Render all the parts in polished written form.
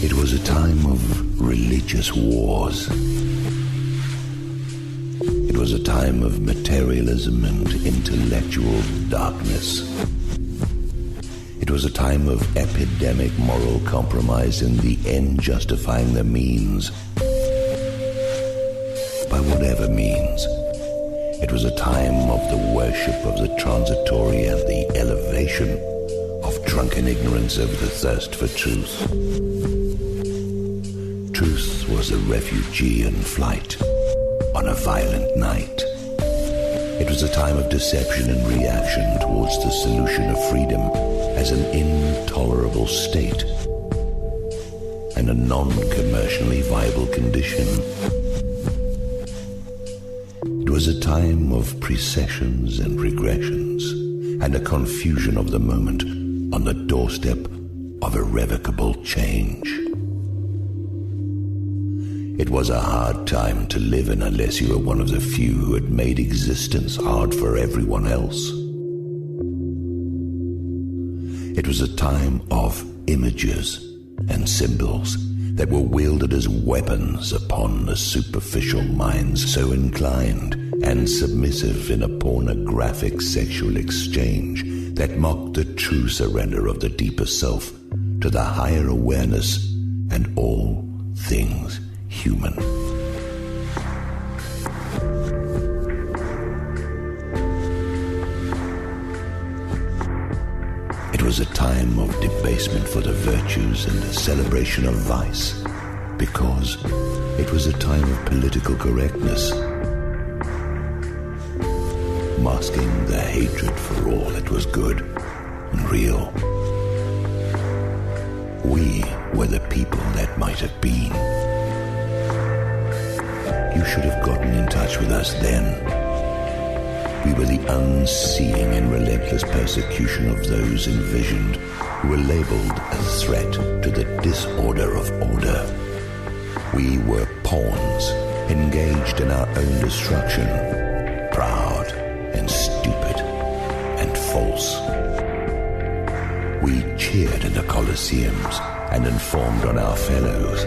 It was a time of religious wars. It was a time of materialism and intellectual darkness. It was a time of epidemic moral compromise and the end justifying the means. By whatever means. It was a time of the worship of the transitory and the elevation of drunken ignorance over the thirst for truth. Truth was a refugee in flight on a violent night. It was a time of deception and reaction towards the solution of freedom as an intolerable state and a non-commercially viable condition. It was a time of precessions and regressions and a confusion of the moment on the doorstep of irrevocable change. It was a hard time to live in unless you were one of the few who had made existence hard for everyone else. It was a time of images and symbols that were wielded as weapons upon the superficial minds so inclined and submissive in a pornographic sexual exchange that mocked the true surrender of the deeper self to the higher awareness and all things human. It was a time of debasement for the virtues and a celebration of vice, because it was a time of political correctness, masking the hatred for all that was good and real. We were the people that might have been. You should have gotten in touch with us then. We were the unseeing and relentless persecution of those envisioned who were labeled a threat to the disorder of order. We were pawns engaged in our own destruction, proud and stupid and false. We cheered in the Colosseums and informed on our fellows.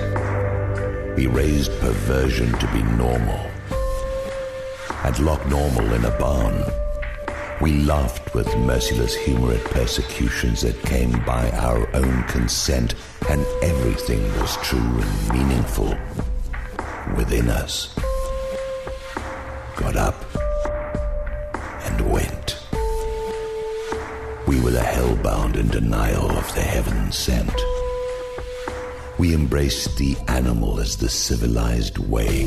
We raised perversion to be normal and locked normal in a barn. We laughed with merciless humor at persecutions that came by our own consent, and everything was true and meaningful within us. Got up and went. We were the hellbound in denial of the heaven sent. We embraced the animal as the civilized way,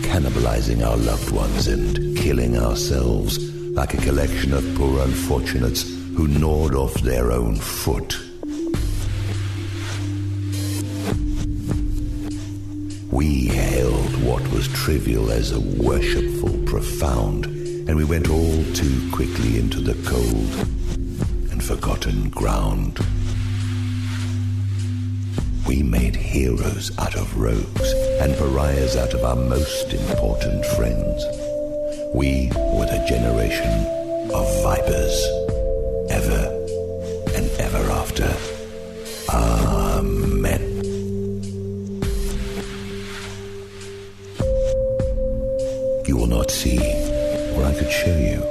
cannibalizing our loved ones and killing ourselves like a collection of poor unfortunates who gnawed off their own foot. We hailed what was trivial as a worshipful profound, and we went all too quickly into the cold and forgotten ground. We made heroes out of rogues and pariahs out of our most important friends. We were the generation of vipers, ever and ever after. Amen. You will not see, or I could show you.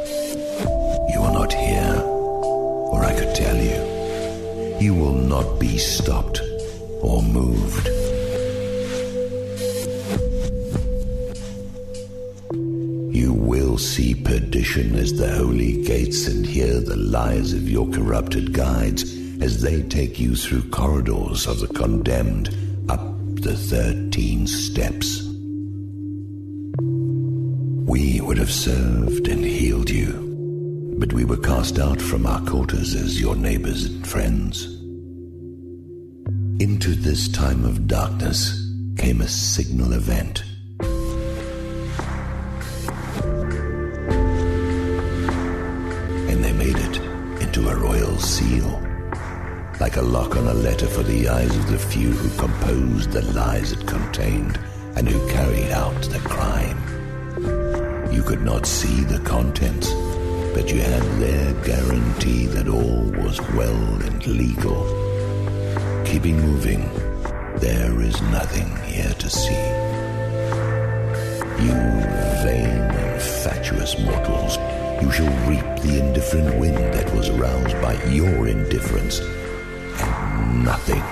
You will not hear, or I could tell you. You will not be stopped or moved. You will see perdition as the holy gates and hear the lies of your corrupted guides as they take you through corridors of the condemned up the 13 steps. We would have served and healed you, but we were cast out from our quarters as your neighbors and friends. Into this time of darkness came a signal event. And they made it into a royal seal, like a lock on a letter for the eyes of the few who composed the lies it contained and who carried out the crime. You could not see the contents, but you had their guarantee that all was well and legal. Keeping moving, there is nothing here to see. You vain and fatuous mortals, you shall reap the indifferent wind that was aroused by your indifference, and nothing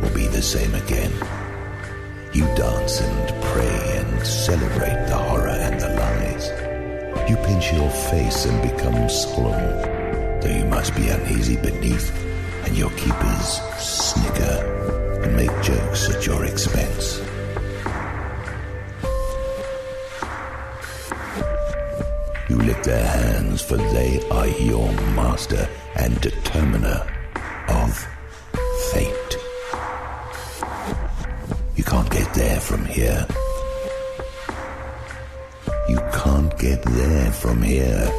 will be the same again. You dance and pray and celebrate the horror and the lies. You pinch your face and become solemn, though you must be uneasy beneath, and your keepers snicker and make jokes at your expense. You lick their hands, for they are your master and determiner of fate. You can't get there from here. You can't get there from here.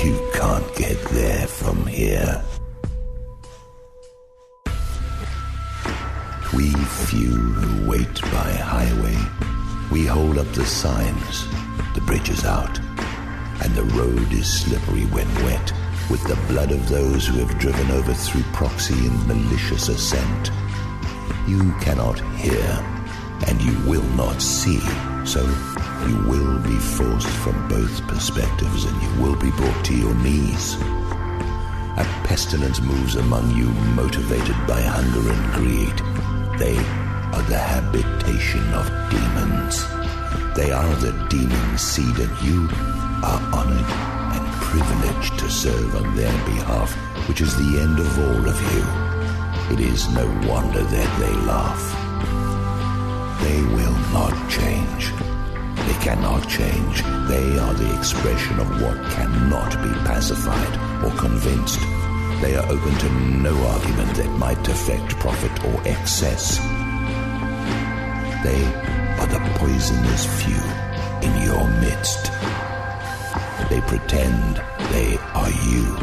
You can't get there from here. We few who wait by highway, we hold up the signs, the bridge is out, and the road is slippery when wet with the blood of those who have driven over through proxy and malicious ascent. You cannot hear, and you will not see, so you will be forced from both perspectives, and you will be brought to your knees. A pestilence moves among you, motivated by hunger and greed. They are the habitation of demons. They are the demon seed, and you are honored and privileged to serve on their behalf, which is the end of all of you. It is no wonder that they laugh. They will not change. They cannot change. They are the expression of what cannot be pacified or convinced. They are open to no argument that might affect profit or excess. They are the poisonous few in your midst. They pretend they are you.